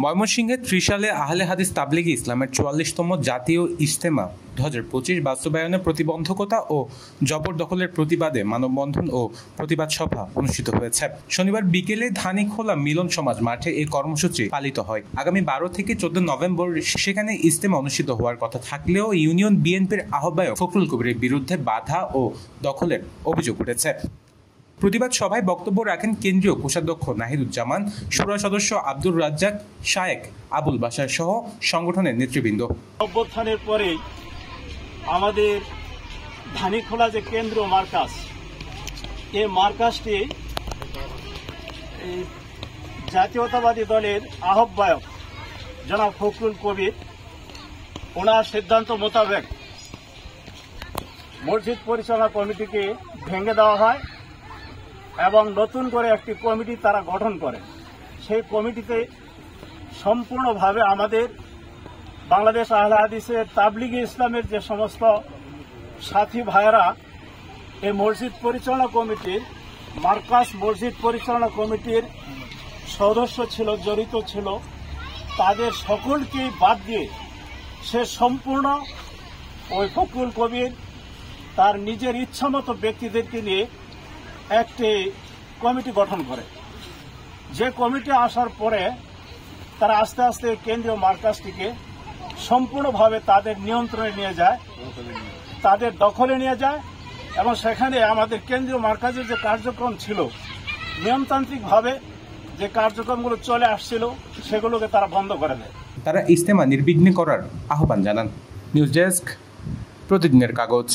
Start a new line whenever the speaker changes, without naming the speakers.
ময়মনসিংহের ত্রিশালে আহলে হাদিস তাবলিগি ইসলামের ৪৪তম জাতীয় ইজতেমা ২০২৫ বাস্তবায়নে প্রতিবন্ধকতা ও জবরদখলের প্রতিবাদে মানববন্ধন ও প্রতিবাদ সভা অনুষ্ঠিত হয়েছে। শনিবার বিকেলে ধানীখোলা মিলন সমাজ মাঠে এই কর্মসূচি পালিত হয়। আগামী ১২ থেকে ১৪ নভেম্বর সেখানে ইজতেমা অনুষ্ঠিত হওয়ার কথা থাকলেও ইউনিয়ন বিএনপির আহ্বায়ক ফখরুল কবিরের বিরুদ্ধে বাধা ও দখলের অভিযোগ উঠেছে। প্রতিবাদ সভায় বক্তব্য রাখেন কেন্দ্রীয় কোষাধ্যক্ষ নাহিদুজ্জামান, শুরা সদস্য আব্দুর রাজ্জাক, শায়েক আবুল বাশার সহ সংগঠনের নেতৃবৃন্দ।
অভ্যুত্থানের পরে আমাদের ধানীখোলা যে কেন্দ্রীয় মার্কাজ, এই মার্কাজটি জাতীয়তাবাদী দলের আহ্বায়ক জনাব ফখরুল কবির ওনার সিদ্ধান্ত মোতাবেক মসজিদ পরিচালনা কমিটিকে ভেঙে দেওয়া হয় এবং নতুন করে একটি কমিটি তারা গঠন করে। সেই কমিটিতে সম্পূর্ণভাবে আমাদের বাংলাদেশ আহলে হাদিসের তাবলিগি ইসলামের যে সমস্ত সাথী ভাইয়েরা এই মসজিদ পরিচালনা কমিটির মার্কাজ মসজিদ পরিচালনা কমিটির সদস্য ছিল, জড়িত ছিল, তাদের সকলকেই বাদ দিয়ে সে সম্পূর্ণ ওই ফখরুল কবির তার নিজের ইচ্ছামতো ব্যক্তিদেরকে নিয়ে একটি কমিটি গঠন করে। যে কমিটি আসার পরে তারা আস্তে আস্তে কেন্দ্রীয় মার্কাজটিকে সম্পূর্ণভাবে তাদের নিয়ন্ত্রণে নিয়ে যায়, তাদের দখলে নিয়ে যায় এবং সেখানে আমাদের কেন্দ্রীয় মার্কাজের যে কার্যক্রম ছিল, নিয়মতান্ত্রিকভাবে যে কার্যক্রমগুলো চলে আসছিল সেগুলোকে তারা বন্ধ করে দেয়।
তারা ইজতেমা নির্বিঘ্নে করার আহ্বান জানান। নিউজ ডেস্ক, প্রতিদিনের কাগজ।